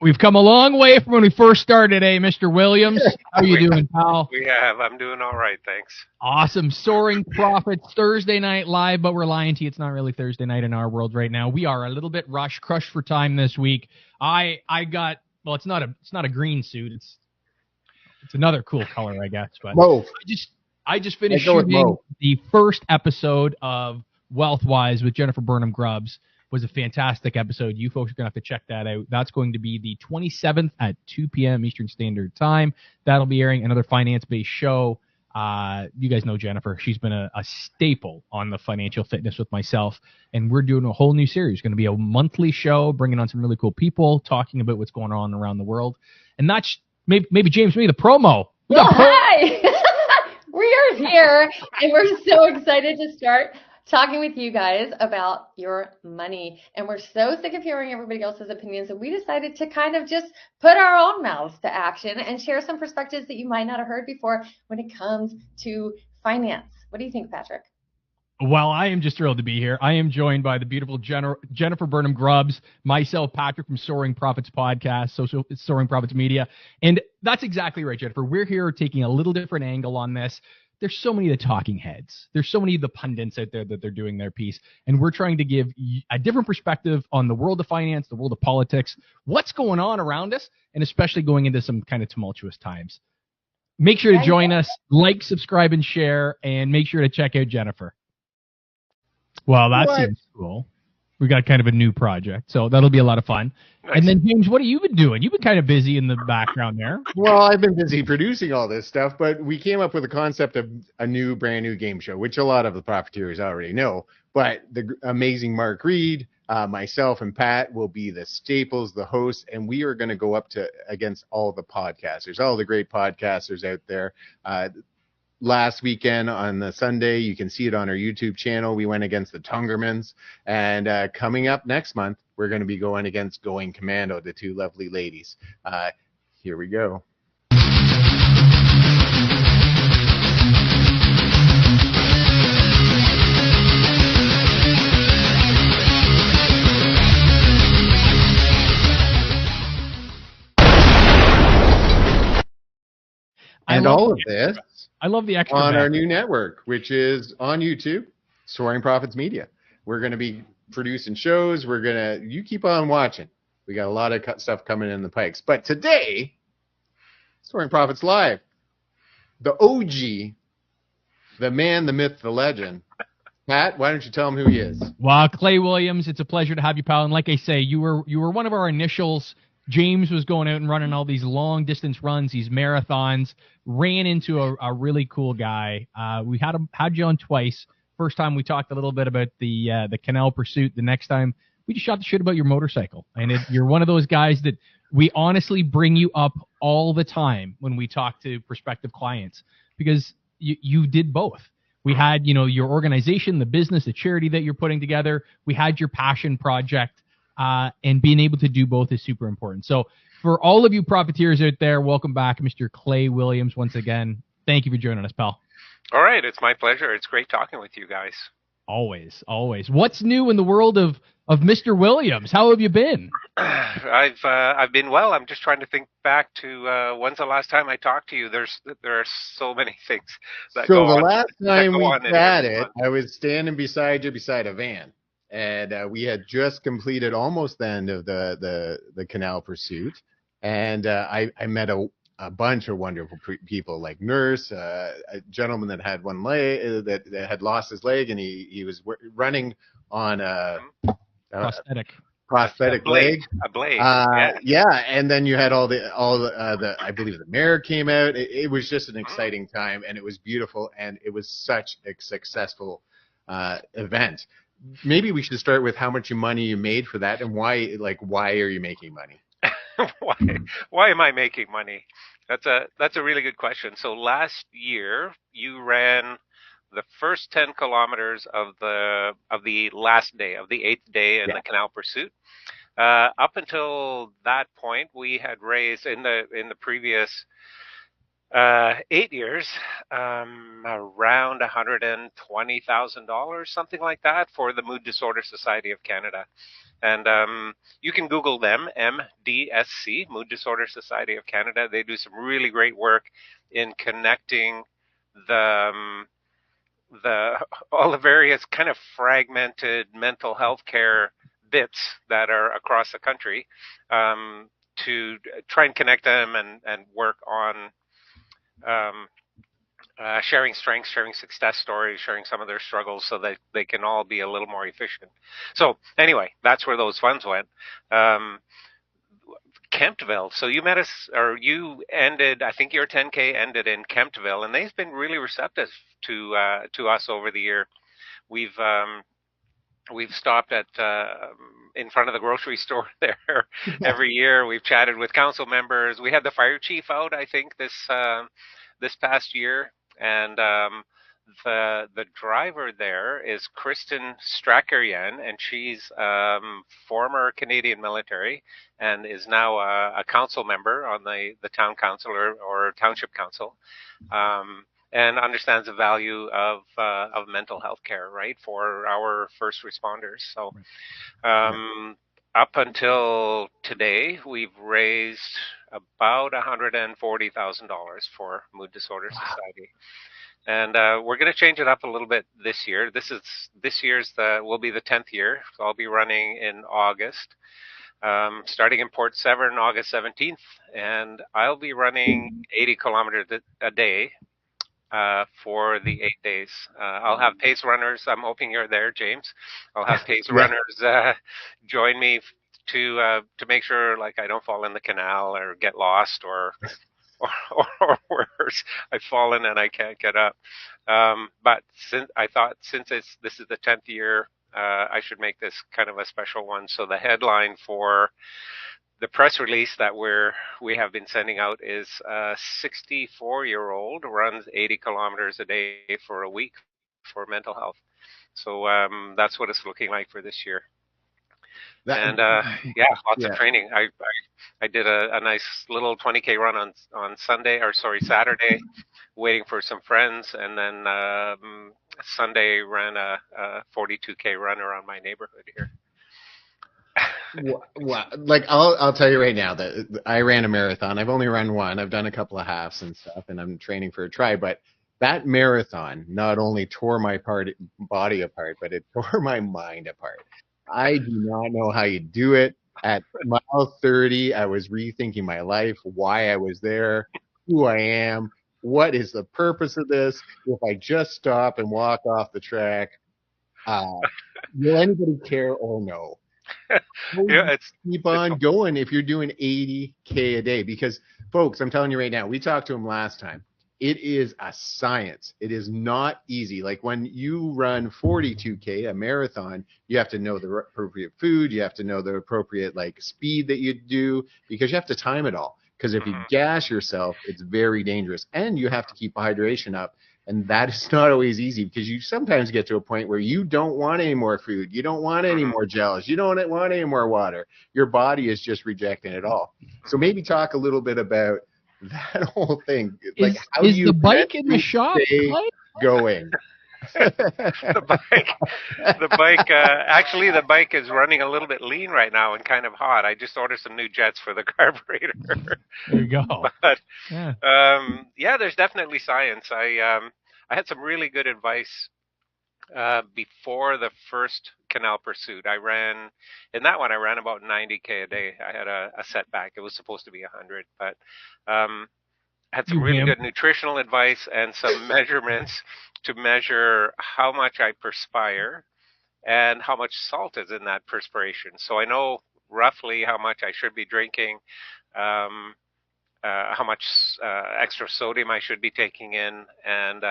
We've come a long way from when we first started, Mr. Williams? How you doing, pal? We have. I'm doing all right, thanks. Awesome. Soaring Prophets, Thursday night live, but we're lying to you. It's not really Thursday night in our world right now. We are a little bit crushed for time this week. I got, well, it's not a green suit. It's another cool color, I guess. But Mauve. I just finished shooting the first episode of Wealthwise with Jennifer Burnham-Grubbs. Was a fantastic episode. You folks are going to have to check that out. That's going to be the 27th at 2 p.m. Eastern Standard Time. That'll be airing another finance-based show. You guys know Jennifer. She's been a staple on the financial fitness with myself, and we're doing a whole new series. It's going to be a monthly show, bringing on some really cool people, talking about what's going on around the world. And that's maybe James, maybe the promo. Hi! We are here, and we're so excited to start talking with you guys about your money. And we're so sick of hearing everybody else's opinions that we decided to kind of just put our own mouths to action and share some perspectives that you might not have heard before when it comes to finance. What do you think, Patrick? Well, I am just thrilled to be here. I am joined by the beautiful Jennifer Burnham-Grubbs, myself, Patrick from Soaring Prophets Podcast, Soaring Prophets Media. And that's exactly right, Jennifer. We're here taking a little different angle on this. There's so many of the talking heads. There's so many of the pundits out there that they're doing their piece. And we're trying to give a different perspective on the world of finance, the world of politics, what's going on around us, and especially going into some kind of tumultuous times. Make sure to join us, like, subscribe, and share, and make sure to check out Jennifer. Well, that seems cool. We got kind of a new project, so that'll be a lot of fun. Nice. And then, James, what have you been doing? You've been kind of busy in the background there. Well, I've been busy producing all this stuff, but we came up with a concept of a brand new game show, which a lot of the profiteers already know. But the amazing Mark Reed, myself, and Pat will be the staples, the hosts, and we are going to go up against all the podcasters, all the great podcasters out there. Last weekend on the Sunday, you can see it on our YouTube channel. We went against the Tungermans. And coming up next month, we're going to be going against Going Commando, the two lovely ladies. Here we go. And all of this I love the extra on our new network, which is on YouTube, Soaring Prophets Media. We're going to be producing shows. You keep on watching. We got a lot of stuff coming in the pikes. But today, Soaring Prophets Live, the OG, the man, the myth, the legend. Pat, why don't you tell him who he is? Well, Clay Williams, it's a pleasure to have you, pal. And like I say, you were one of our initials. James was going out and running all these long distance runs, these marathons, ran into a really cool guy. We had you on twice. First time we talked a little bit about the Canal Pursuit. The next time we just shot the shit about your motorcycle. And you're one of those guys that we honestly bring you up all the time when we talk to prospective clients because you did both. We had, your organization, the business, the charity that you're putting together. We had your passion project. And being able to do both is super important. So for all of you profiteers out there, welcome back, Mr. Clay Williams, once again. Thank you for joining us, pal. All right. It's my pleasure. It's great talking with you guys. Always, always. What's new in the world of Mr. Williams? How have you been? I've been well. I'm just trying to think back to when's the last time I talked to you. There are so many things that go on. So the last time we had it, I was standing beside you beside a van. And we had just completed almost the end of the Canal Pursuit. And I met a bunch of wonderful people like Nurse, a gentleman that had one leg, that had lost his leg, and he was running on a prosthetic leg. A blade. Yeah. And then you had all the I believe the mayor came out. It was just an exciting time, and it was beautiful, and it was such a successful event. Maybe we should start with how much money you made for that and why are you making money? Why am I making money? That's a really good question. So last year you ran the first 10 kilometers of the last day, of the 8th day in the Canal Pursuit. Up until that point, we had raised in the previous 8 years, around $120,000, something like that, for the Mood Disorder Society of Canada. And you can Google them, MDSC, Mood Disorder Society of Canada. They do some really great work in connecting the all the various kind of fragmented mental health care bits that are across the country, to try and connect them and work on sharing strengths, sharing success stories, sharing some of their struggles so that they can all be a little more efficient. So anyway, that's where those funds went. Kemptville. So you met us, or you ended, I think your 10K ended in Kemptville, and they've been really receptive to us over the year. We've stopped at in front of the grocery store there every year. We've chatted with council members. We had the fire chief out, I think, this past year, and the driver there is Kristen Strakeryan, and she's former Canadian military and is now a council member on the town council or township council. And understands the value of mental health care, right, for our first responders. So up until today, we've raised about $140,000 for Mood Disorder Society. And we're going to change it up a little bit this year. This year's will be the 10th year. So I'll be running in August, starting in Port Severn, August 17th, and I'll be running 80 kilometers a day for the 8 days. I'll have pace runners. I'm hoping you're there, James. I'll have pace runners join me to make sure, like, I don't fall in the canal or get lost or worse, I've fallen and I can't get up. But since this is the 10th year, I should make this kind of a special one. So the headline for the press release that we have been sending out is a 64-year-old runs 80 kilometers a day for a week for mental health. So that's what it's looking like for this year. And lots of training. I did a nice little 20K run on Saturday, waiting for some friends, and then Sunday ran a 42K run around my neighborhood here. Well, like I'll tell you right now that I ran a marathon. I've only run one. I've done a couple of halves and stuff, and I'm training for a tri. But that marathon not only tore my body apart, but it tore my mind apart. I do not know how you do it. At mile 30, I was rethinking my life, why I was there, who I am, what is the purpose of this. If I just stop and walk off the track, will anybody care or no? Keep on going if you're doing 80K a day, because folks, I'm telling you right now, we talked to him last time. It is a science. It is not easy. Like when you run 42K, a marathon, you have to know the appropriate food. You have to know the appropriate speed that you do, because you have to time it all. Because if you gas yourself, it's very dangerous, and you have to keep hydration up. And that is not always easy, because you sometimes get to a point where you don't want any more food. You don't want any more gels. You don't want any more water. Your body is just rejecting it all. So maybe talk a little bit about that whole thing. How do you the bike in the shop going? The bike, actually the bike is running a little bit lean right now and kind of hot. I just ordered some new jets for the carburetor. There you go. But there's definitely science. I had some really good advice before the first Canal Pursuit. I ran about 90K a day. I had a setback. It was supposed to be 100, but had some really good nutritional advice and some measurements to measure how much I perspire and how much salt is in that perspiration. So I know roughly how much I should be drinking, how much extra sodium I should be taking in, and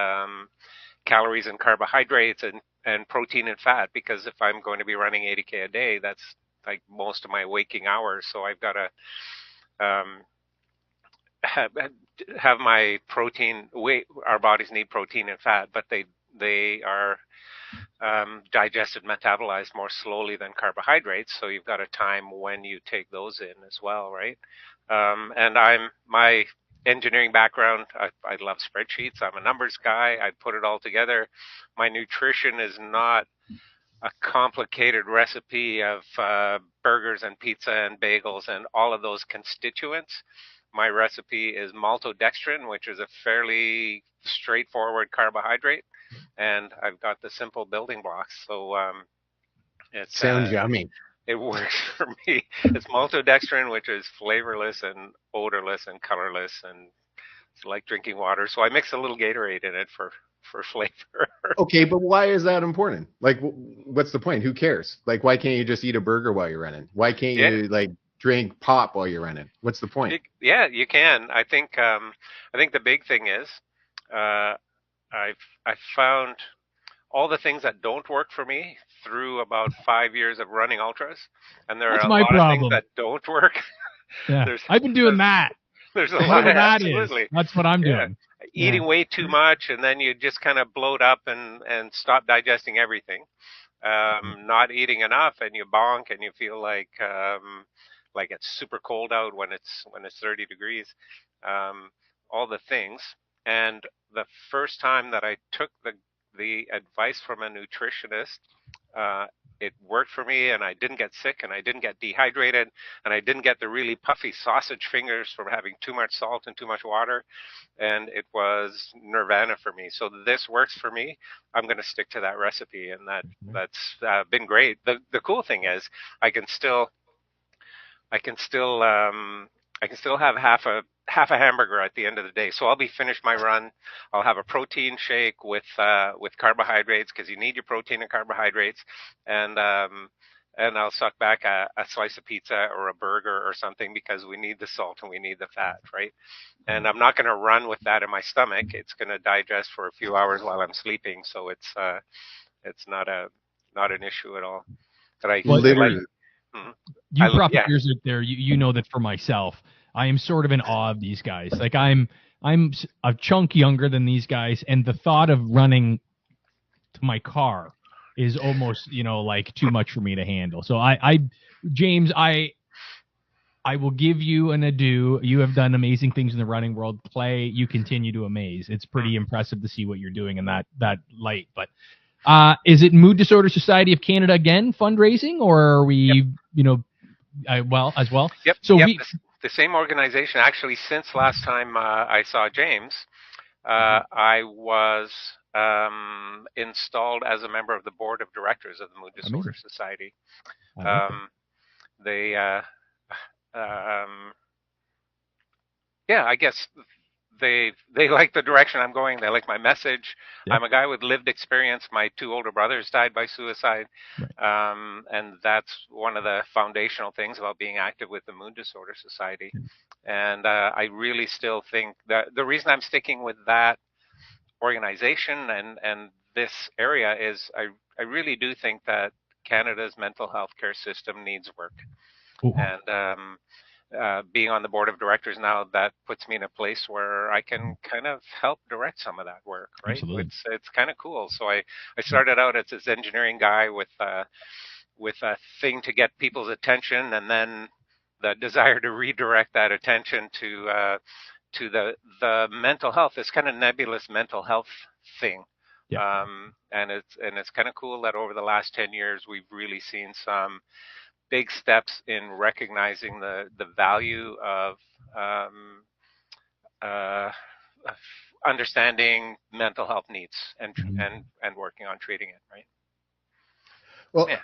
calories and carbohydrates and protein and fat, because if I'm going to be running 80K a day, that's like most of my waking hours. So I've got to have my protein. Our bodies need protein and fat, but they are digested, metabolized more slowly than carbohydrates. So you've got to time when you take those in as well, right? And my engineering background, I love spreadsheets. I'm a numbers guy. I put it all together. My nutrition is not a complicated recipe of burgers and pizza and bagels and all of those constituents. My recipe is maltodextrin, which is a fairly straightforward carbohydrate, and I've got the simple building blocks. So it's Sounds yummy. it works for me. It's maltodextrin, which is flavorless and odorless and colorless, and it's like drinking water. So I mix a little Gatorade in it for flavor. Okay, but why is that important? Like, what's the point? Who cares? Like, why can't you just eat a burger while you're running? Why can't you like drink pop while you're running? What's the point? Yeah, you can. I think the big thing is I've found all the things that don't work for me through about 5 years of running ultras, and there are a lot of things that don't work. Yeah, I've been doing that. There's a lot of that absolutely. Is. That's what I'm doing. Eating way too much, and then you just kind of bloat up and stop digesting everything. Not eating enough, and you bonk, and you feel like it's super cold out when it's 30 degrees. All the things. And the first time that I took the advice from a nutritionist, it worked for me, and I didn't get sick, and I didn't get dehydrated, and I didn't get the really puffy sausage fingers from having too much salt and too much water, and it was nirvana for me. So this works for me. I'm going to stick to that recipe, and that's been great. The cool thing is I can still have half a hamburger at the end of the day. So I'll be finished my run. I'll have a protein shake with carbohydrates, because you need your protein and carbohydrates, and I'll suck back a slice of pizza or a burger or something, because we need the salt and we need the fat, right? And I'm not going to run with that in my stomach. It's going to digest for a few hours while I'm sleeping, so it's not an issue at all. But I literally. You profiteers out there, you know that for myself, I am sort of in awe of these guys. Like I'm a chunk younger than these guys, and the thought of running to my car is almost, like too much for me to handle. So James, I will give you an adieu. You have done amazing things in the running world. You continue to amaze. It's pretty impressive to see what you're doing in that light. But is it Mood Disorder Society of Canada again fundraising, or are we, as well? Yep. So the same organization. Actually, since last time I saw James, I was installed as a member of the board of directors of the Mood Disorder Society. I guess they like the direction I'm going. They like my message. Yep. I'm a guy with lived experience. My two older brothers died by suicide. Right. And that's one of the foundational things about being active with the Mood Disorder Society. And I really still think that the reason I'm sticking with that organization and this area is I really do think that Canada's mental health care system needs work. Ooh. And being on the board of directors now, that puts me in a place where I can kind of help direct some of that work, right? Absolutely. It's kind of cool. So I started out as this engineering guy with a thing to get people's attention, and then the desire to redirect that attention to the mental health, this kind of nebulous mental health thing. Yeah. And it's kind of cool that over the last 10 years we've really seen some big steps in recognizing the value of understanding mental health needs and working on treating it, right? Well, yeah.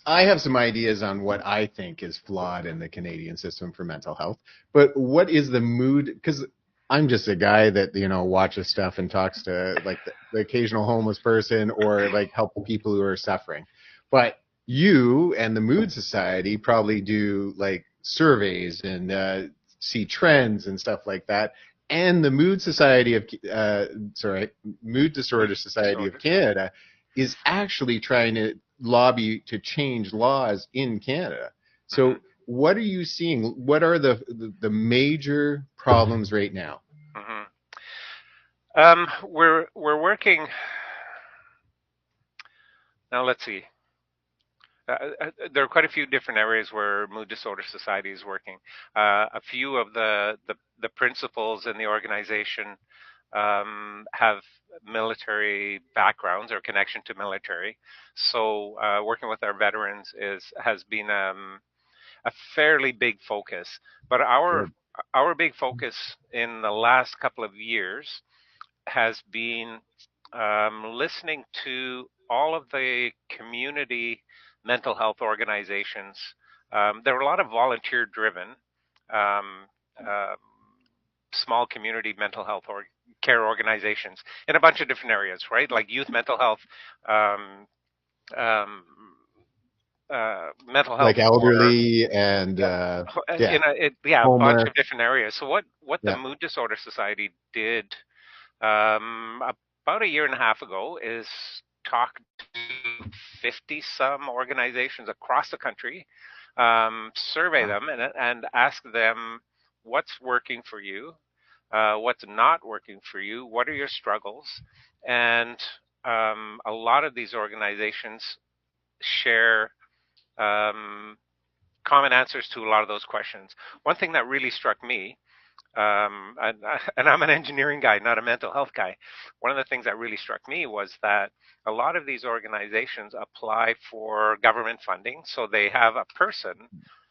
I have some ideas on what I think is flawed in the Canadian system for mental health, but what is the mood? Because I'm just a guy that, watches stuff and talks to like the occasional homeless person or like help people who are suffering. But you and the Mood Society probably do like surveys and see trends and stuff like that. And the Mood Disorder Society of Canada is actually trying to lobby to change laws in Canada. So what are you seeing? What are the major problems right now? We're working now. Let's see. There are quite a few different areas where Mood Disorder Society is working. A few of the principals in the organization have military backgrounds or connection to military. So working with our veterans has been a fairly big focus. But our big focus in the last couple of years has been listening to all of the community mental health organizations. There are a lot of volunteer driven um, uh, small community mental health care organizations in a bunch of different areas, right? Like youth mental health, um, um, mental health Like for elderly and yeah, a bunch homeless. of different areas. So what the Yeah. Mood Disorder Society did about a year and a half ago is talk to 50 some organizations across the country, survey them and ask them what's working for you, what's not working for you, what are your struggles, and a lot of these organizations share common answers to a lot of those questions. One thing that really struck me, and I'm an engineering guy, not a mental health guy. One of the things that really struck me was that a lot of these organizations apply for government funding. So they have a person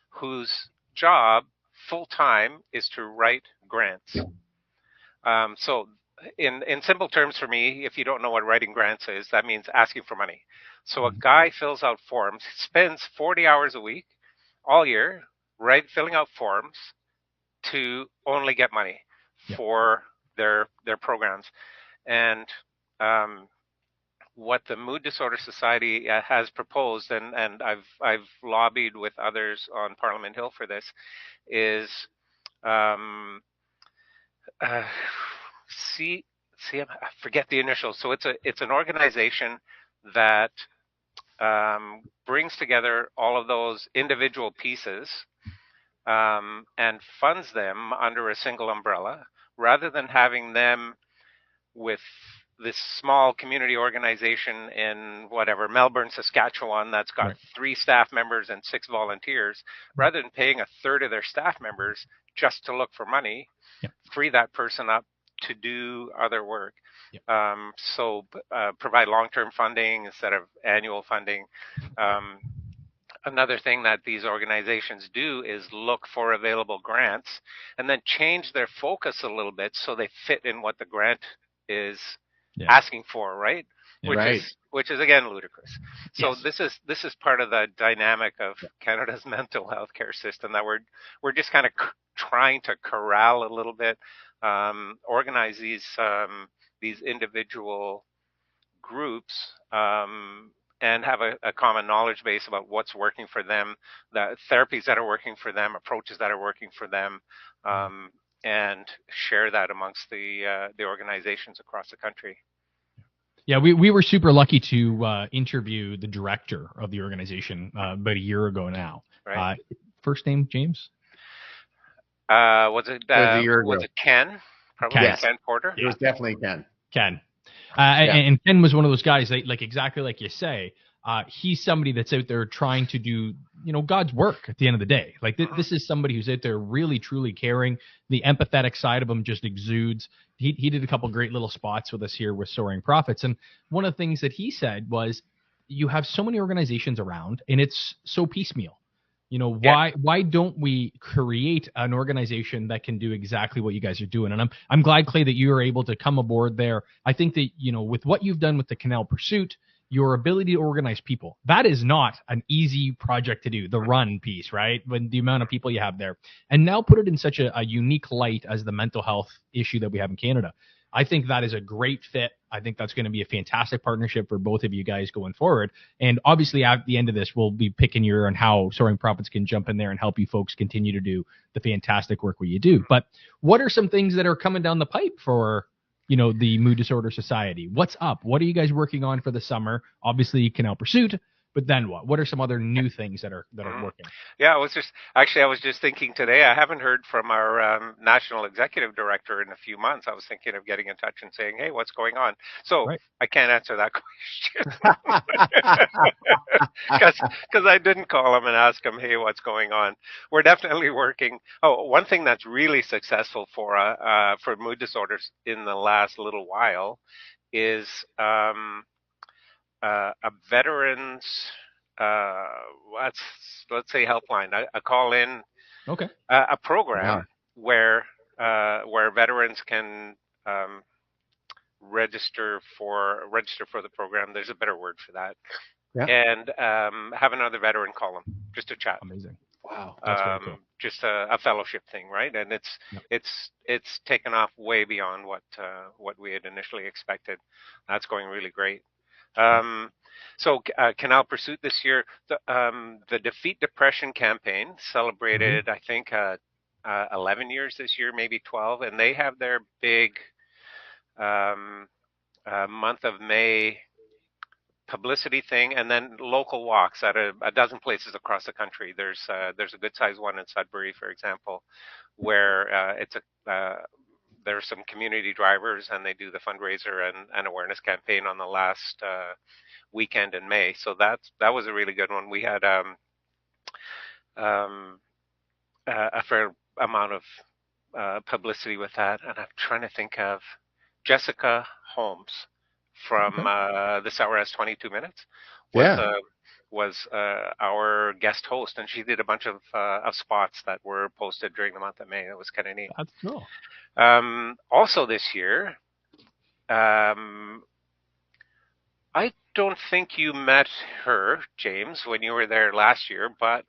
whose job full time is to write grants. So in simple terms for me, if you don't know what writing grants is, that means asking for money. So a guy fills out forms, spends 40 hours a week all year, filling out forms to only get money for their programs. And what the Mood Disorder Society has proposed, and I've lobbied with others on Parliament Hill for this, is um, uh, I forget the initials. So it's an organization that brings together all of those individual pieces and funds them under a single umbrella, rather than having them with this small community organization in whatever Melbourne, Saskatchewan, that's got 3 staff members and 6 volunteers. Rather than paying a third of their staff members just to look for money, free that person up to do other work. So provide long-term funding instead of annual funding. Another thing that these organizations do is look for available grants and then change their focus a little bit so they fit in what the grant is asking for, right? Which is again ludicrous. So this is part of the dynamic of Canada's mental health care system that we're just kind of trying to corral a little bit, organize these individual groups, and have a common knowledge base about what's working for them, the therapies that are working for them, approaches that are working for them, and share that amongst the organizations across the country. Yeah, we were super lucky to interview the director of the organization about a year ago now. Right. First name, James? Was it Ken? Probably Ken Porter? It was definitely Ken. Ken. And Ken was one of those guys that, like, exactly like you say, he's somebody that's out there trying to do, God's work at the end of the day. Like this is somebody who's out there really, truly caring. The empathetic side of him just exudes. He did a couple great little spots with us here with Soaring Prophets. And one of the things that he said was, you have so many organizations around and it's so piecemeal. Why don't we create an organization that can do exactly what you guys are doing? And I'm glad, Clay, that you are able to come aboard there. I think that, with what you've done with the Canal Pursuit, your ability to organize people, that is not an easy project to do, the run piece, right? When the amount of people you have there, and now put it in such a unique light as the mental health issue that we have in Canada. I think that is a great fit. I think that's going to be a fantastic partnership for both of you guys going forward. And obviously, at the end of this, we'll be picking your on how Soaring Prophets can jump in there and help you folks continue to do the fantastic work what you do. But what are some things that are coming down the pipe for, the Mood Disorder Society? What's up? What are you guys working on for the summer? Obviously, Canal Pursuit. But then what? What are some other new things that are working? Yeah, I was just thinking today, I haven't heard from our national executive director in a few months. I was thinking of getting in touch and saying, hey, what's going on? So I can't answer that question because I didn't call him and ask him, hey, what's going on? We're definitely working. Oh, one thing that's really successful for mood disorders in the last little while is a veterans, let's say helpline, a call in, Okay. a program where veterans can register for the program. There's a better word for that. Yeah. And have another veteran call them just to chat. Amazing. Wow. That's very cool. Just a fellowship thing, right? And it's taken off way beyond what we had initially expected. That's going really great. So Canal Pursuit this year, the Defeat Depression campaign celebrated, I think, 11 years this year, maybe 12, and they have their big month of May publicity thing, and then local walks at a dozen places across the country. There's a good sized one in Sudbury, for example, where there's some community drivers, and they do the fundraiser and awareness campaign on the last weekend in May. So that was a really good one. We had a fair amount of publicity with that, and I'm trying to think of Jessica Holmes from This Hour Has 22 Minutes was our guest host, and she did a bunch of spots that were posted during the month of May. It was kind of neat. That's cool. Also this year, I don't think you met her, James, when you were there last year, but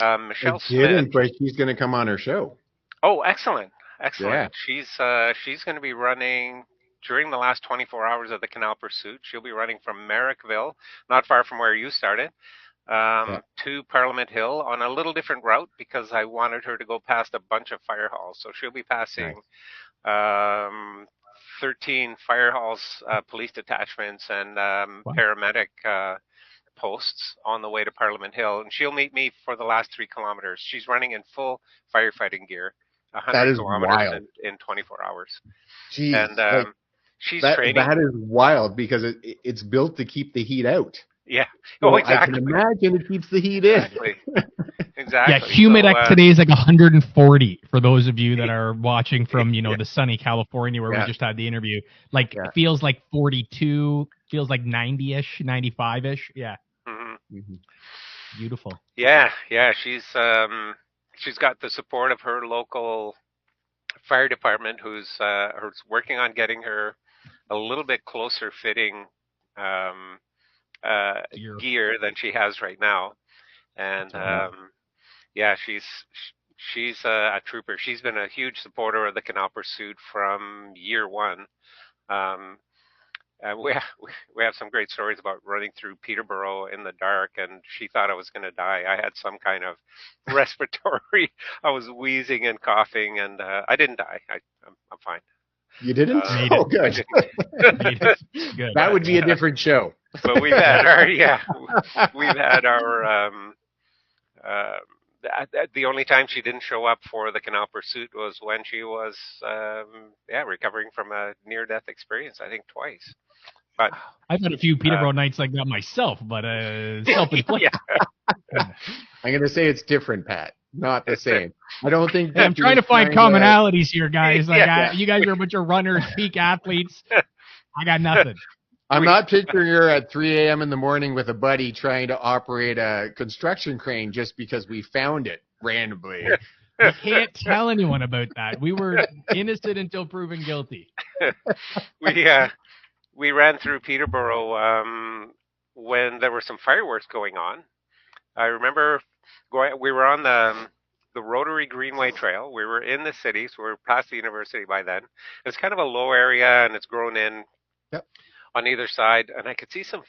Michelle Smith. But she's going to come on her show. Oh, excellent. Yeah. She's going to be running during the last 24 hours of the Canal Pursuit. She'll be running from Merrickville, not far from where you started, to Parliament Hill on a little different route because I wanted her to go past a bunch of fire halls. So she'll be passing 13 fire halls, police detachments, and paramedic posts on the way to Parliament Hill. And she'll meet me for the last 3 kilometers. She's running in full firefighting gear, 100 kilometers in 24 hours. Jeez, and she's training. That is wild because it's built to keep the heat out. Yeah. So exactly. I can imagine it keeps the heat in. Exactly. Yeah, Humidex today is like 140 for those of you that are watching from, the sunny California where we just had the interview. Like, it feels like 42, feels like 90-ish, 95-ish. Yeah. Mm-hmm. Beautiful. Yeah. She's got the support of her local fire department who's working on getting her a little bit closer fitting gear than she has right now. And she's a trooper. She's been a huge supporter of the Canal Pursuit from year one. We have some great stories about running through Peterborough in the dark, and she thought I was going to die. I had some kind of respiratory. I was wheezing and coughing, and I didn't die. I'm fine. You didn't? Oh, good. Good. That would be a different show. But we've had our the only time she didn't show up for the Canal Pursuit was when she was recovering from a near-death experience, I think twice. But I've had a few Peterborough nights like that myself, but self-inflicted. I'm going to say it's different, Pat. Not the same. I don't think. I'm trying to find commonalities here, guys. You guys are a bunch of runners, peak athletes. I got nothing. I'm not picturing her at 3 a.m. in the morning with a buddy trying to operate a construction crane just because we found it randomly. You can't tell anyone about that. We were innocent until proven guilty. We ran through Peterborough when there were some fireworks going on. I remember we were on the Rotary Greenway Trail. We were in the city, so we were past the university by then. It's kind of a low area, and it's grown in on either side. And I could see some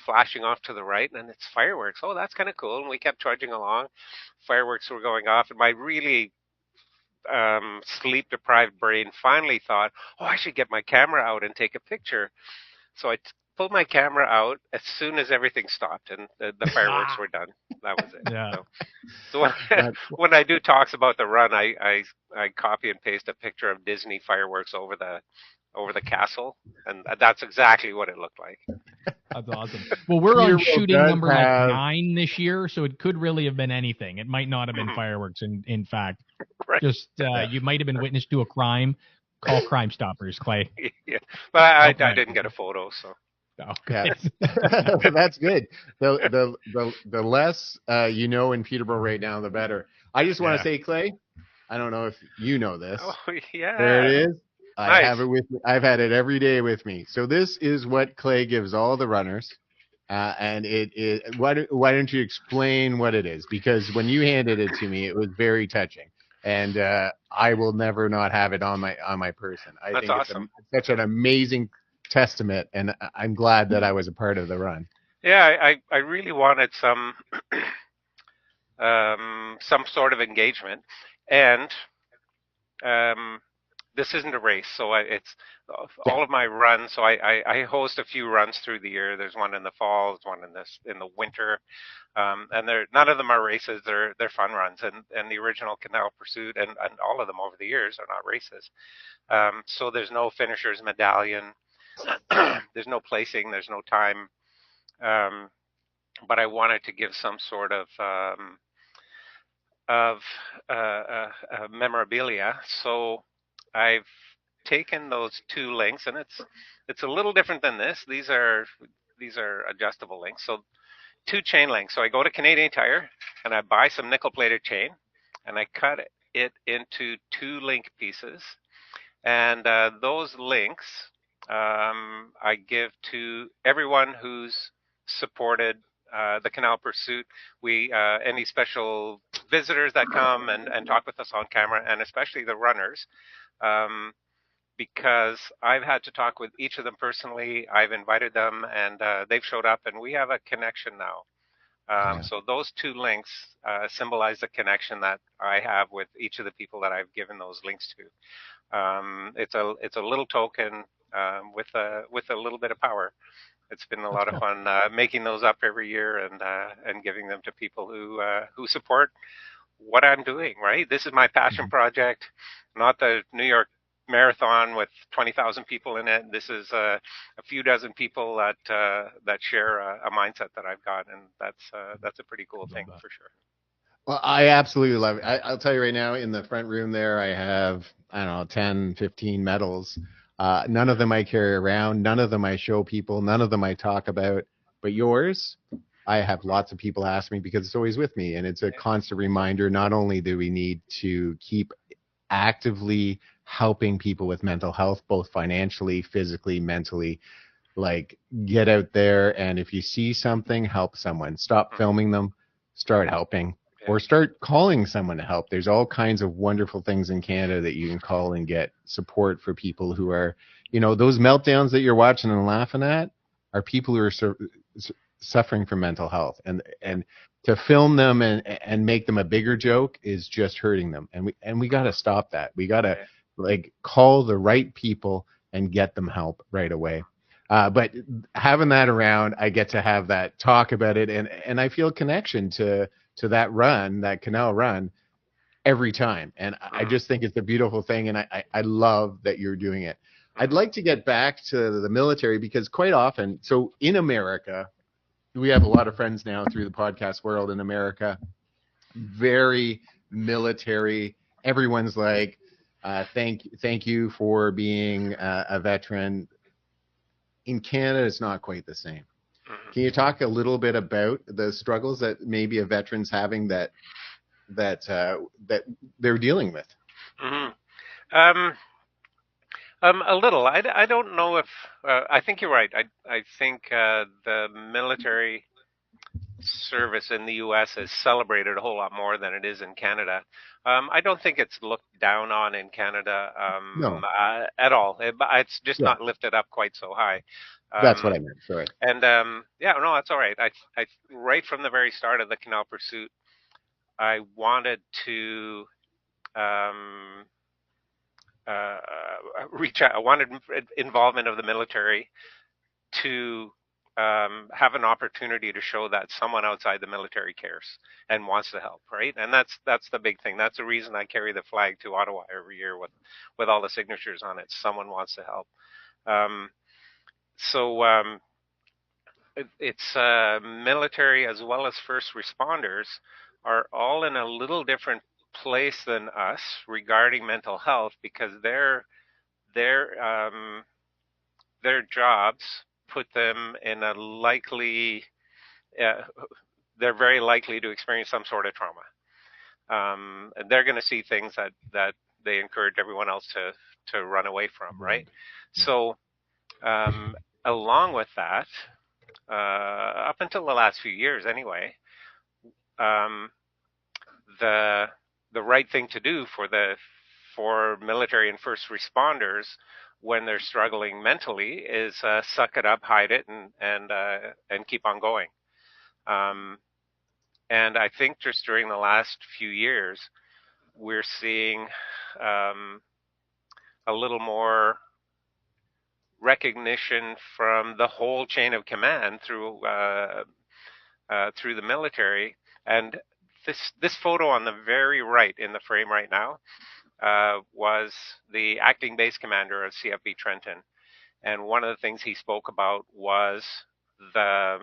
flashing off to the right, and it's fireworks. Oh, that's kind of cool. And we kept trudging along. Fireworks were going off, and my really sleep-deprived brain finally thought, I should get my camera out and take a picture. So I pulled my camera out as soon as everything stopped and the fireworks were done. That was it. Yeah. So when I do talks about the run, I copy and paste a picture of Disney fireworks over the castle, and that's exactly what it looked like. That's awesome. Well, we're on shooting number 9 this year, so it could really have been anything. It might not have been fireworks, in fact. Right. Just you might have been witness to a crime Call Crime Stoppers, Clay. Yeah, but I Okay. didn't get a photo, so. Oh, Yeah, good. that's good. The less you know in Peterborough right now, the better. I just want Yeah. to say, Clay, I don't know if you know this. Oh There yeah, it is. I nice. have it with me. I've had it every day with me. So this is what Clay gives all the runners. And why don't you explain what it is? Because when you handed it to me, it was very touching, and I will never not have it on my person. I That's think it's awesome. such an amazing testament, and I'm glad that I was a part of the run. Yeah, I really wanted some sort of engagement, and um, this isn't a race, so it's Yeah, all of my runs. So I host a few runs through the year. There's one in the fall, there's one in the winter, and they're none of them are races. They're fun runs, and the original Canal Pursuit and all of them over the years are not races. So there's no finisher's medallion, there's no placing, there's no time. Um, but I wanted to give some sort of memorabilia. So I've taken those two links, and it's a little different than this. These are adjustable links. So two chain links. So I go to Canadian Tire and I buy some nickel plated chain, and I cut it into two link pieces. And those links I give to everyone who's supported the Canal Pursuit. We any special visitors that come and talk with us on camera, and especially the runners, um, because I've had to talk with each of them personally. I've invited them, and they've showed up, and we have a connection now. yeah, So those two links symbolize the connection that I have with each of the people that I've given those links to. It's a little token with a little bit of power. It's been a That's lot of cool. fun making those up every year and giving them to people who support what I'm doing. Right, this is my passion Mhm. project, not the New York Marathon with 20,000 people in it. This is a few dozen people that share a mindset that I've got, and that's a pretty cool Love thing that. for sure. Well, I absolutely love it. I'll tell you right now, in the front room there, I have, I don't know, 10, 15 medals. None of them I carry around. None of them I show people. None of them I talk about. But yours, I have lots of people ask me because it's always with me. And it's a constant reminder. Not only do we need to keep actively helping people with mental health, both financially, physically, mentally, like get out there. And if you see something, help someone. Stop Mhm. filming them, start helping, Yeah. or start calling someone to help. There's all kinds of wonderful things in Canada that you can call and get support for people who are, those meltdowns that you're watching and laughing at are people who are suffering from mental health. Yeah. And to film them and make them a bigger joke is just hurting them. And we got to stop that. We got to Yeah. like call the right people and get them help right away. But having that around, I get to have that talk about it, and I feel connection to that run, that canal run, every time. And I Mhm. just think it's a beautiful thing, and I love that you're doing it. I'd Mhm. like to get back to the military because quite often, so in America, we have a lot of friends now through the podcast world in America, very military. Everyone's like, thank you for being a veteran. In Canada, it's not quite the same. Mhm. Can you talk a little bit about the struggles that maybe a veteran's having that they're dealing with? Mhm. Um, a little. I don't know if I think you're right. I think the military service in the U.S. is celebrated a whole lot more than it is in Canada. I don't think it's looked down on in Canada No, at all. It's just yeah, not lifted up quite so high. that's what Um, I meant. Sorry. and yeah, no, that's all right. I right from the very start of the Canal Pursuit, I wanted to um, uh, reach out. I wanted involvement of the military to have an opportunity to show that someone outside the military cares and wants to help, right? And that's the big thing. That's the reason I carry the flag to Ottawa every year with all the signatures on it. Someone wants to help. Um, so it's military as well as first responders are all in a little different place than us regarding mental health because they're their jobs put them in a likely, they're very likely to experience some sort of trauma. And they're going to see things that they encourage everyone else to run away from, right? Yeah. So along with that, up until the last few years anyway, the right thing to do for military and first responders when they're struggling mentally is suck it up, hide it, and keep on going. And I think just during the last few years, we're seeing a little more recognition from the whole chain of command through the military. And this photo on the very right in the frame right now was the acting base commander of CFB Trenton. And one of the things he spoke about was the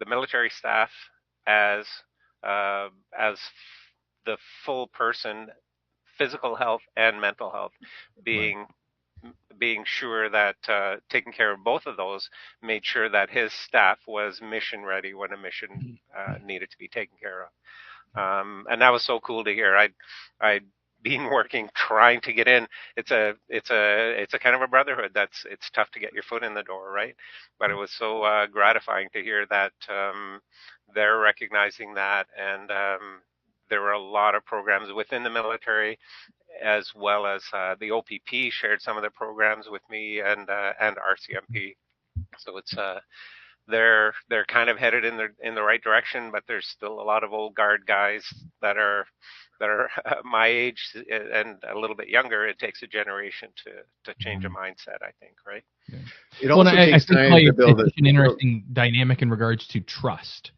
military staff as the full person, physical health and mental health, being sure that taking care of both of those made sure that his staff was mission ready when a mission needed to be taken care of. And that was so cool to hear. I'd been working trying to get in. It's a kind of a brotherhood it's tough to get your foot in the door, right? But it was so gratifying to hear that they're recognizing that, and there were a lot of programs within the military, as well as the OPP shared some of their programs with me, and RCMP. So it's they're kind of headed in the right direction, but there's still a lot of old guard guys that are my age and a little bit younger. It takes a generation to change a mindset, I think, right? Yeah. It also takes time to build an interesting dynamic in regards to trust,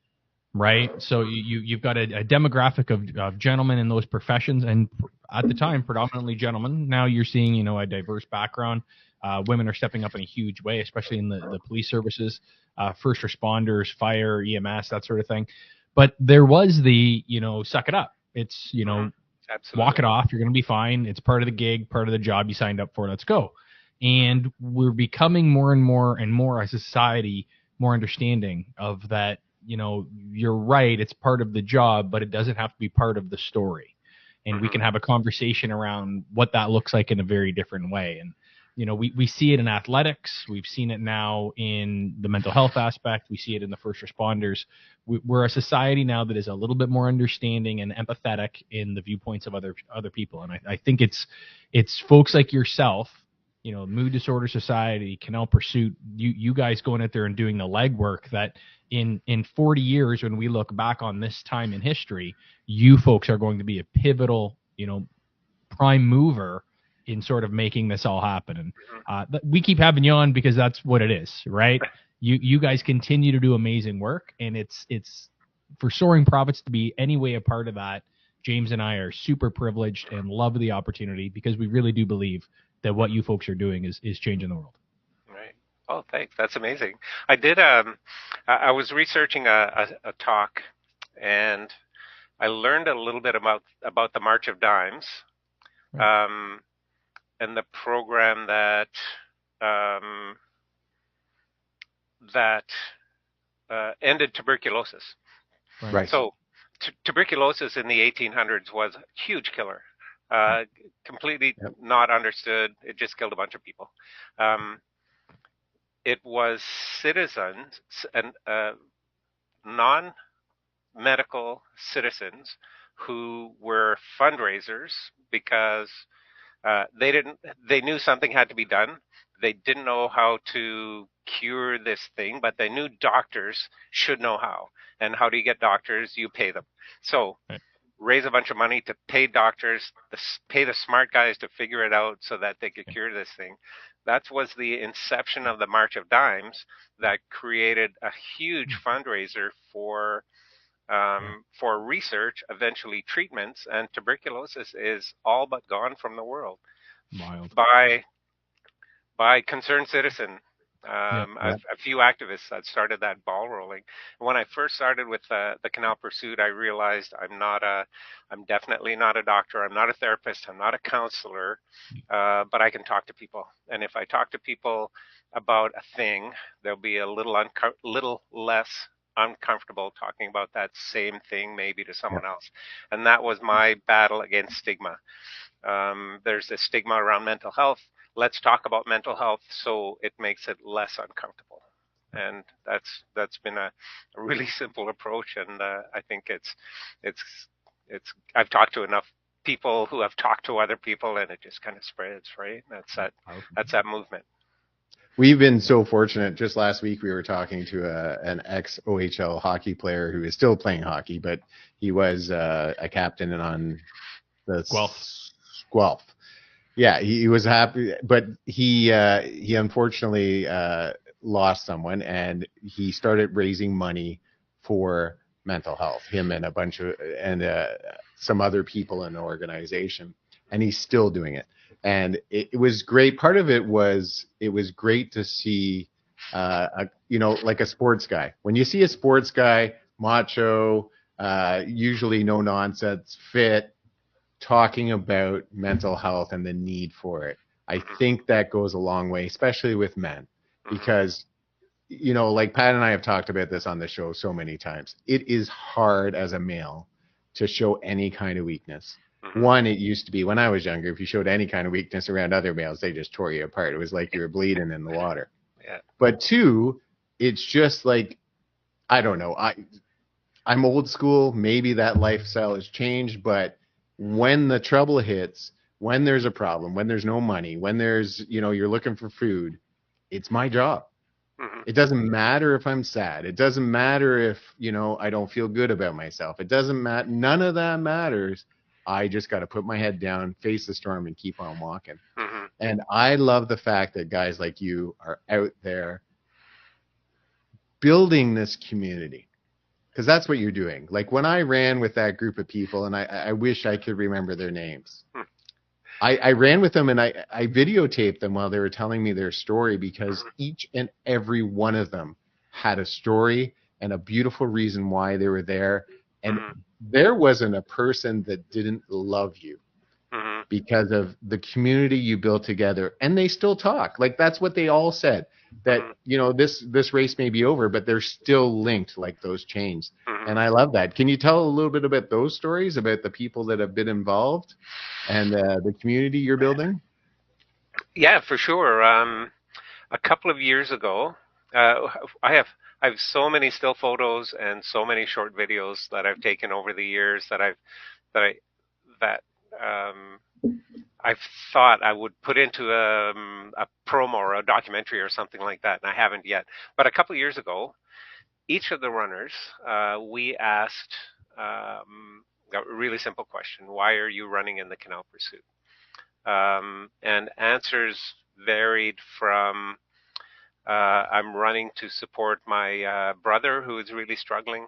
right? So you've got a demographic of gentlemen in those professions, and at the time, predominantly gentlemen. Now you're seeing, a diverse background. Women are stepping up in a huge way, especially in the police services, first responders, fire, EMS, that sort of thing. But there was the, suck it up. It's, Absolutely. Walk it off. You're going to be fine. It's part of the gig, part of the job you signed up for. Let's go. And we're becoming more and more as a society, more understanding of that. You're right. It's part of the job, but it doesn't have to be part of the story. And we can have a conversation around what that looks like in a very different way. And, we see it in athletics. We've seen it now in the mental health aspect. We see it in the first responders. We're a society now that is a little bit more understanding and empathetic in the viewpoints of other people. And I think it's folks like yourself, Mood Disorder Society, Canal Pursuit, you guys going out there and doing the legwork that in 40 years, when we look back on this time in history, you folks are going to be a pivotal, prime mover in sort of making this all happen. And we keep having you on because that's what it is, right? You guys continue to do amazing work, and it's for Soaring Prophets to be any way a part of that. James and I are super privileged and love the opportunity, because we really do believe that what you folks are doing is changing the world. Right. Oh, thanks. That's amazing. I did. I was researching a talk, and I learned a little bit about the March of Dimes, right. And the program that ended tuberculosis. Right. So tuberculosis in the 1800s was a huge killer. Completely not understood. It just killed a bunch of people. It was citizens and non-medical citizens who were fundraisers because they knew something had to be done. They didn't know how to cure this thing, but they knew doctors should know how. And how do you get doctors? You pay them. So raise a bunch of money to pay doctors, pay the smart guys to figure it out so that they could cure this thing. That was the inception of the March of Dimes that created a huge fundraiser for research, eventually treatments, and tuberculosis is all but gone from the world. Wild. By concerned citizen A few activists that started that ball rolling. And when I first started with the Canal Pursuit, I realized I'm definitely not a doctor. I'm not a therapist. I'm not a counselor, but I can talk to people. And if I talk to people about a thing, they'll be a little less uncomfortable talking about that same thing maybe to someone else. And that was my battle against stigma. There's this stigma around mental health. Let's talk about mental health so it makes it less uncomfortable. And that's been a really simple approach, and I think it's I've talked to enough people who have talked to other people, and it just kind of spreads, right? That's that movement. We've been so fortunate. Just last week, we were talking to an ex-OHL hockey player who is still playing hockey, but he was a captain on the Guelph. Yeah, he was happy, but he unfortunately lost someone, and he started raising money for mental health. Him and a bunch of some other people in the organization, and he's still doing it. And it was great. Part of it was great to see, like a sports guy. When you see a sports guy, macho, usually no nonsense, fit, talking about mental health and the need for it. I think that goes a long way, especially with men, because, like Pat and I have talked about this on the show so many times. It is hard as a male to show any kind of weakness. One, it used to be when I was younger, if you showed any kind of weakness around other males, they just tore you apart. It was like you were bleeding in the water. Yeah. But two, it's just like, I don't know. I'm old school. Maybe that lifestyle has changed, but when the trouble hits, when there's a problem, when there's no money, when there's, you're looking for food, it's my job. It doesn't matter if I'm sad. It doesn't matter if, I don't feel good about myself. It doesn't matter. None of that matters. I just got to put my head down, face the storm, and keep on walking. And I love the fact that guys like you are out there building this community. Because that's what you're doing. Like when I ran with that group of people, and I wish I could remember their names. I ran with them, and I videotaped them while they were telling me their story, because each and every one of them had a story and a beautiful reason why they were there. And there wasn't a person that didn't love you because of the community you built together. And they still talk. Like that's what they all said. That, this race may be over, but they're still linked like those chains. And I love that. Can you tell a little bit about those stories, about the people that have been involved and the community you're building? Yeah, for sure. A couple of years ago, I have so many still photos and so many short videos that I've taken over the years that I've thought I would put into a promo or a documentary or something like that, and I haven't yet. But a couple of years ago, each of the runners, we asked a really simple question: why are you running in the Canal Pursuit? And answers varied from I'm running to support my brother who is really struggling,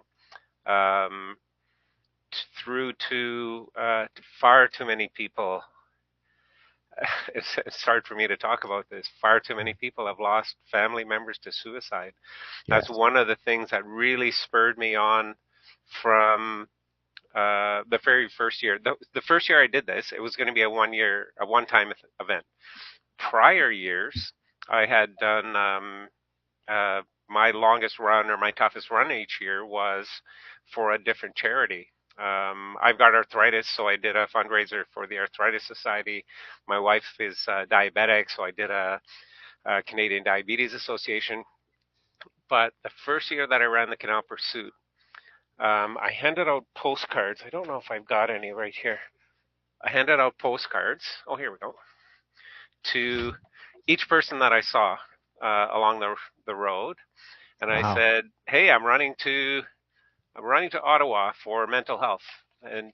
through to far too many people. It's hard for me to talk about this. Far too many people have lost family members to suicide. That's one of the things that really spurred me on from the very first year. The first year I did this, it was going to be a one-time event. Prior years, I had done my longest run or my toughest run each year was for a different charity. I've got arthritis, so I did a fundraiser for the Arthritis Society. My wife is diabetic, so I did a Canadian Diabetes Association. But the first year that I ran the Canal Pursuit, I handed out postcards. I don't know if I've got any right here. I handed out postcards. Oh, here we go. To each person that I saw along the road, and I said, "Hey, I'm running to Ottawa for mental health," and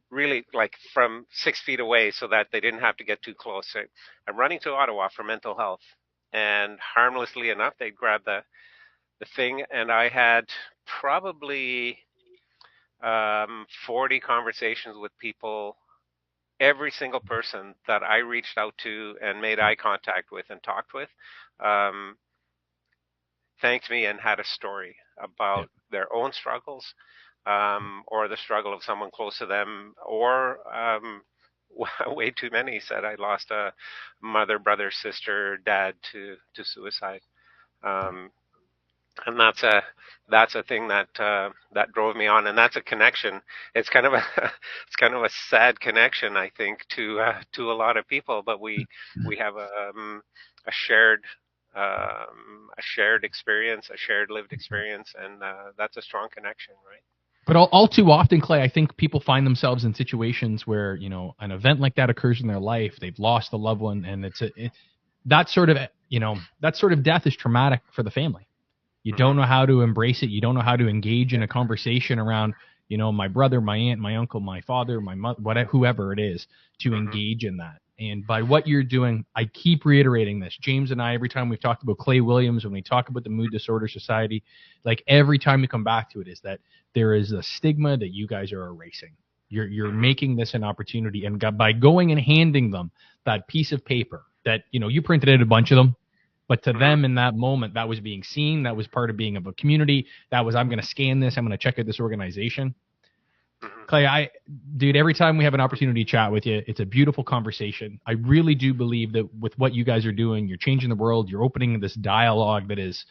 really like from 6 feet away so that they didn't have to get too close. So I'm running to Ottawa for mental health, and harmlessly enough, they'd grab the thing, and I had probably 40 conversations with people. Every single person that I reached out to and made eye contact with and talked with, thanked me and had a story about their own struggles, or the struggle of someone close to them, or way too many said I lost a mother, brother, sister, dad to suicide. And that's a thing that that drove me on, and that's a connection. It's kind of a it's kind of a sad connection, I think, to a lot of people. But we have a shared a shared experience, a shared lived experience, and that's a strong connection, right? But all too often, Clay, I think people find themselves in situations where, you know, an event like that occurs in their life. They've lost a loved one, and that sort of, you know, that sort of death is traumatic for the family. You don't know how to embrace it. You don't know how to engage in a conversation around, you know, my brother, my aunt, my uncle, my father, my mother, whatever, whoever it is, to engage in that. And by what you're doing, I keep reiterating this. James and I, every time we've talked about Clay Williams, when we talk about the Mood Disorder Society, like every time we come back to it, is that there is a stigma that you guys are erasing. You're making this an opportunity, and by going and handing them that piece of paper that, you know, you printed out a bunch of them. But to them in that moment, that was being seen. That was part of being of a community. That was, I'm going to scan this. I'm going to check out this organization. Clay, dude, every time we have an opportunity to chat with you, it's a beautiful conversation. I really do believe that with what you guys are doing, you're changing the world. You're opening this dialogue that is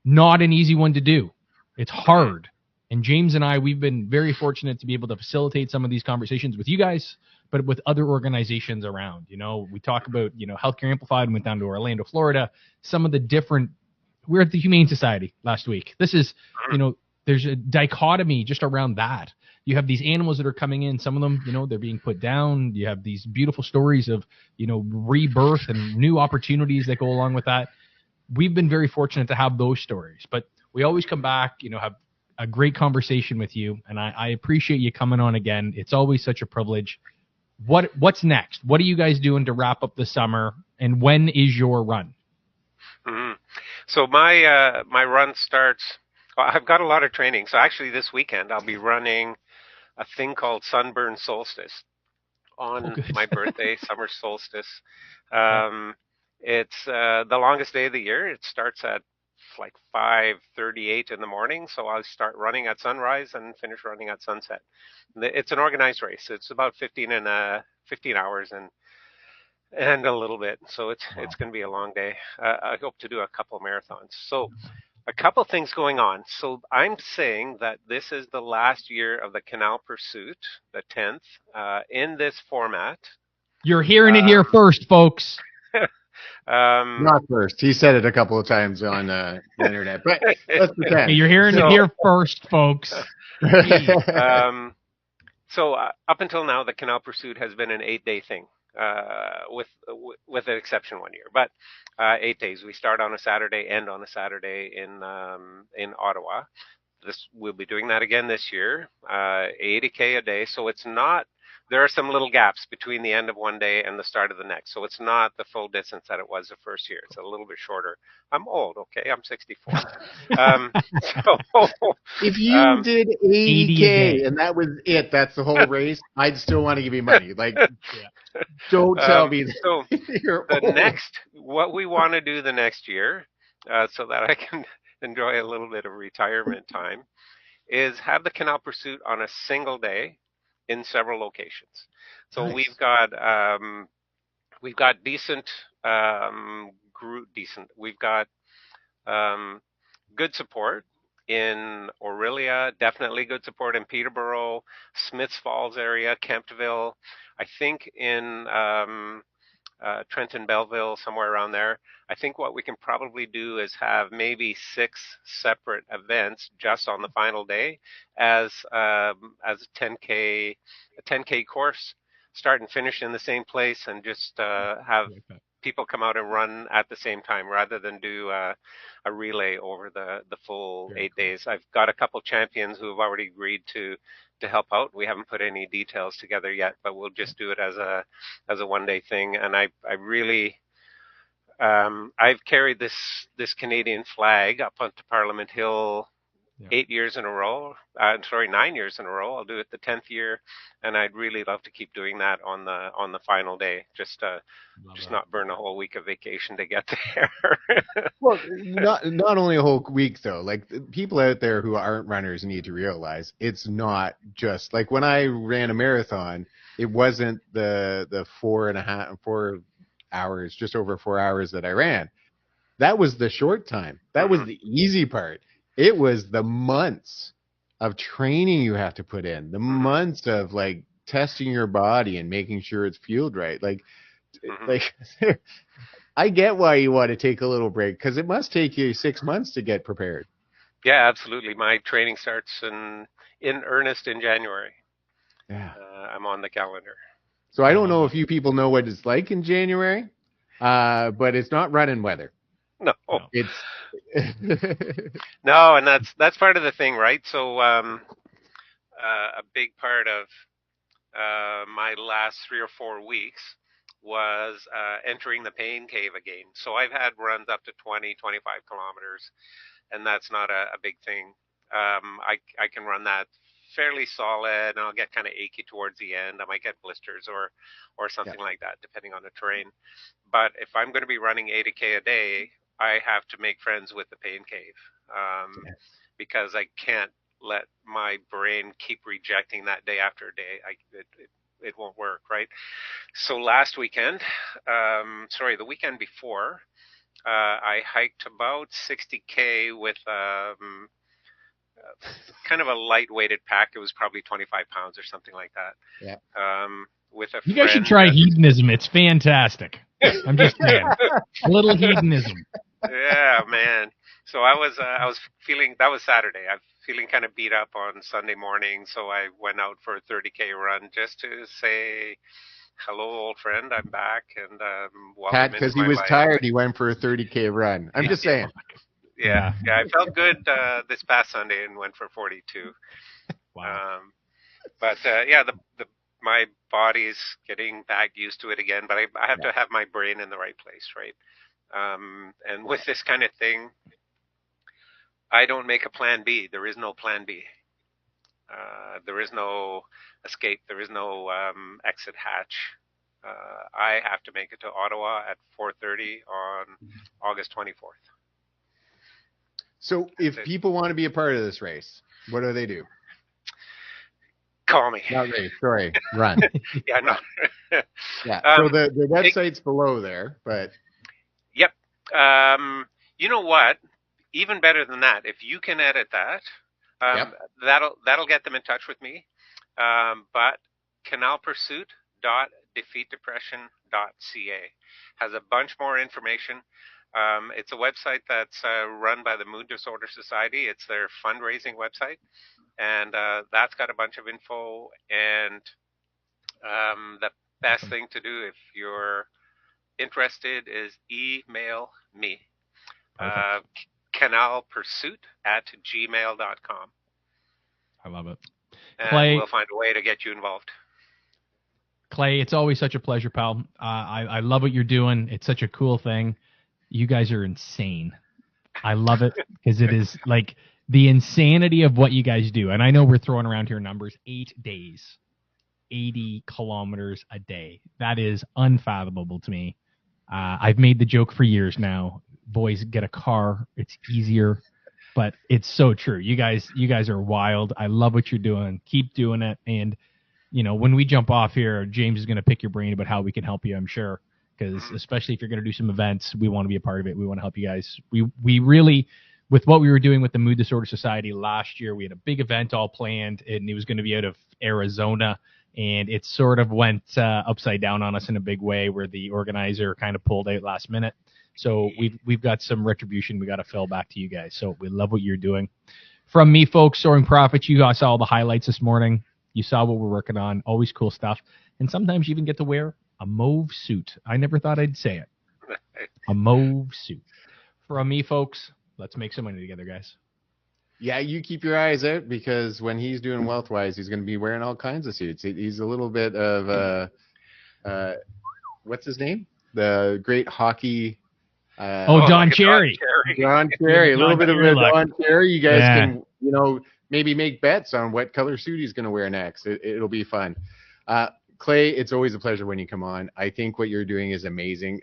not an easy one to do. It's hard. And James and I, we've been very fortunate to be able to facilitate some of these conversations with you guys, but with other organizations around. You know, we talk about, you know, Healthcare Amplified and went down to Orlando, Florida. Some of the different, we're at the Humane Society last week. This is, you know, there's a dichotomy just around that. You have these animals that are coming in. Some of them, you know, they're being put down. You have these beautiful stories of, you know, rebirth and new opportunities that go along with that. We've been very fortunate to have those stories, but we always come back, you know, have a great conversation with you. And I appreciate you coming on again. It's always such a privilege. What's next? What are you guys doing to wrap up the summer? And when is your run? So my my run starts. I've got a lot of training. So actually, this weekend I'll be running a thing called Sunburn Solstice on my birthday, summer solstice. It's the longest day of the year. It starts at like 5:38 in the morning. So I'll start running at sunrise and finish running at sunset. It's an organized race. It's about 15 hours and a little bit. So it's going to be a long day. I hope to do a couple of marathons. So a couple things going on. So I'm saying that this is the last year of the Canal Pursuit, the 10th, in this format. You're hearing it here first, folks. Not first. He said it a couple of times on the internet, but let's pretend. You're hearing it here first, folks. So up until now, the Canal Pursuit has been an 8-day thing, with an exception one year. But 8 days. We start on a Saturday, end on a Saturday in Ottawa. We'll be doing that again this year. 80K a day. So it's not. There are some little gaps between the end of one day and the start of the next. So it's not the full distance that it was the first year. It's a little bit shorter. I'm old, okay? I'm 64. If you did 80K and that was it, that's the whole race, I'd still want to give you money. Like, don't tell me that. So the next, what we want to do the next year, so that I can enjoy a little bit of retirement time, is have the Canal Pursuit on a single day in several locations. So nice. We've got decent we've got good support in Orillia, definitely good support in Peterborough, Smiths Falls area, Kemptville, I think in Trenton, Belleville, somewhere around there. I think what we can probably do is have maybe 6 separate events just on the final day as a 10K course, start and finish in the same place, and just have people come out and run at the same time rather than do a relay over the full 8 days. I've got a couple champions who have already agreed to help out. We haven't put any details together yet, but we'll just do it as a one-day thing. And I really I've carried this Canadian flag up onto Parliament Hill 8 years in a row. 9 years in a row. I'll do it the 10th year, and I'd really love to keep doing that on the final day. Just not burn a whole week of vacation to get there. Well, not only a whole week though. Like people out there who aren't runners need to realize it's not just like when I ran a marathon. It wasn't the 4 hours, just over 4 hours that I ran. That was the short time. That was the easy part. It was the months of training you have to put in, the months of like testing your body and making sure it's fueled right. Like I get why you want to take a little break because it must take you 6 months to get prepared. Yeah, absolutely. My training starts in earnest in January. Yeah, I'm on the calendar. So I don't know if you people know what it's like in January, but it's not running weather. No, it's no, and that's part of the thing, right? So a big part of my last 3 or 4 weeks was entering the pain cave again. So I've had runs up to 20, 25 kilometers, and that's not a big thing. I can run that fairly solid, and I'll get kind of achy towards the end. I might get blisters or something like that, depending on the terrain. But if I'm going to be running 80K a day, I have to make friends with the pain cave because I can't let my brain keep rejecting that day after day. It won't work, right? So last weekend, the weekend before, I hiked about 60K with kind of a light-weighted pack. It was probably 25 pounds or something like that. Yeah. With a you guys should try hedonism. It's fantastic. I'm just saying. A little hedonism. Yeah, man. So I was feeling, that was Saturday. I'm feeling kind of beat up on Sunday morning, so I went out for a 30K run just to say, hello, old friend, I'm back, and welcome. Pat, because he was tired, he went for a 30K run. I'm just saying. Yeah, I felt good this past Sunday and went for 42. Wow. But my body's getting back used to it again, but I have to have my brain in the right place, right? And with this kind of thing, I don't make a plan B. There is no plan B. There is no escape. There is no exit hatch. I have to make it to Ottawa at 4:30 on August 24th. So if people want to be a part of this race, what do they do? Call me. Not race, sorry, run. Yeah, no. So the website's below there, but. Yep. You know what? Even better than that, if you can edit that, that'll get them in touch with me. But canalpursuit.defeatdepression.ca has a bunch more information. It's a website that's run by the Mood Disorder Society. It's their fundraising website, and that's got a bunch of info. And the best thing to do if you're interested is email me. canalpursuit@gmail.com. I love it. And Clay, we'll find a way to get you involved. Clay, it's always such a pleasure, pal. I love what you're doing. It's such a cool thing. You guys are insane. I love it because it is like the insanity of what you guys do. And I know we're throwing around here numbers, 8 days, 80 kilometers a day. That is unfathomable to me. I've made the joke for years now. Boys, get a car. It's easier, but it's so true. You guys are wild. I love what you're doing. Keep doing it. And, when we jump off here, James is going to pick your brain about how we can help you, I'm sure. Because especially if you're going to do some events, we want to be a part of it. We want to help you guys. We really, with what we were doing with the Mood Disorder Society last year, we had a big event all planned, and it was going to be out of Arizona. And it sort of went upside down on us in a big way where the organizer kind of pulled out last minute. So we've got some retribution we got to fill back to you guys. So we love what you're doing. From me, folks, Soaring Prophets, you guys saw all the highlights this morning. You saw what we're working on. Always cool stuff. And sometimes you even get to wear a mauve suit. I never thought I'd say it. A mauve suit. From me, folks, let's make some money together, guys. Yeah, you keep your eyes out because when he's doing Wealthwise, he's going to be wearing all kinds of suits. He's a little bit of what's his name? The great hockey Oh, Don look at Cherry. Don Cherry, a little bit of a Don Cherry. You guys Yeah. can, maybe make bets on what color suit he's going to wear next. It'll be fun. Clay, it's always a pleasure when you come on. I think what you're doing is amazing.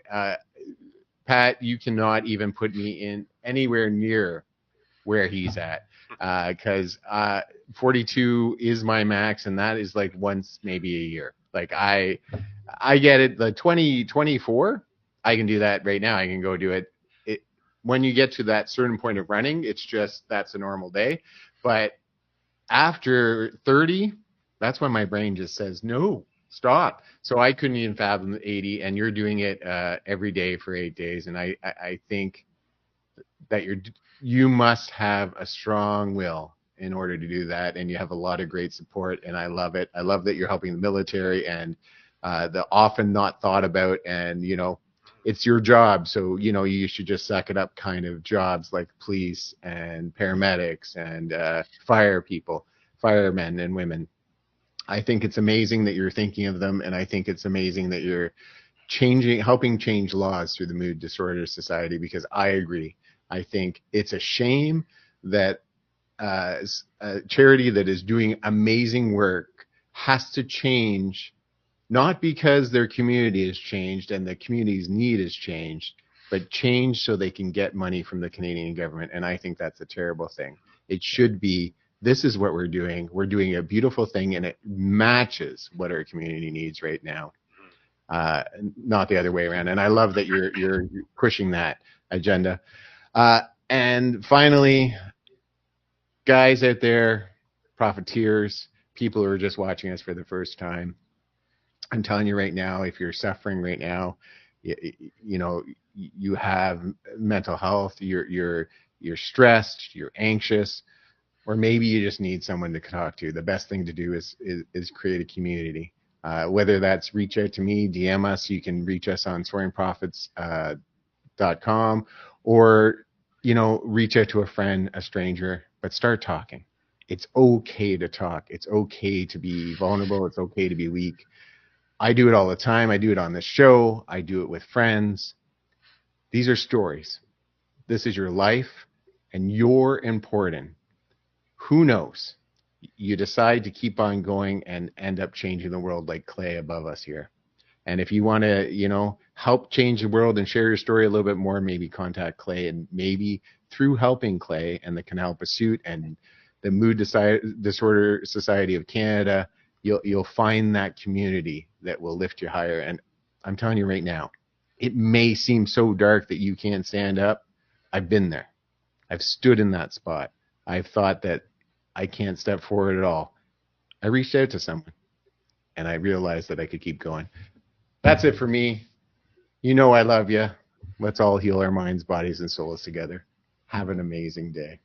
Pat, you cannot even put me in anywhere near where he's at, because 42 is my max, and that is like once maybe a year. Like I get it. The 2024, I can do that right now. I can go do it. When you get to that certain point of running, it's just that's a normal day. But after 30, that's when my brain just says no, stop. So I couldn't even fathom 80, and you're doing it every day for 8 days, and I think that you must have a strong will in order to do that, and you have a lot of great support, and I love it. I love that you're helping the military and the often not thought about, and it's your job, so you should just suck it up kind of jobs like police and paramedics and firemen and women. I think it's amazing that you're thinking of them, and I think it's amazing that you're helping change laws through the Mood Disorder Society, because I agree. I think it's a shame that a charity that is doing amazing work has to change, not because their community has changed and the community's need has changed, but change so they can get money from the Canadian government. And I think that's a terrible thing. It should be, this is what we're doing. We're doing a beautiful thing, and it matches what our community needs right now, not the other way around. And I love that you're pushing that agenda. And finally, guys out there, profiteers, people who are just watching us for the first time, I'm telling you right now, if you're suffering right now, you have mental health, you're stressed, you're anxious, or maybe you just need someone to talk to. The best thing to do is create a community. Whether that's reach out to me, DM us. You can reach us on soaringprophets.com, or reach out to a friend, a stranger, but start talking. It's okay to talk. It's okay to be vulnerable. It's okay to be weak. I do it all the time. I do it on this show. I do it with friends. These are stories. This is your life, and you're important. Who knows? You decide to keep on going and end up changing the world like Clay above us here. And if you want to, help change the world and share your story a little bit more, maybe contact Clay, and maybe through helping Clay and the Canal Pursuit and the Mood Disorder Society of Canada, you'll find that community that will lift you higher. And I'm telling you right now, it may seem so dark that you can't stand up. I've been there. I've stood in that spot. I've thought that I can't step forward at all. I reached out to someone, and I realized that I could keep going. That's it for me. I love you. Let's all heal our minds, bodies, and souls together. Have an amazing day.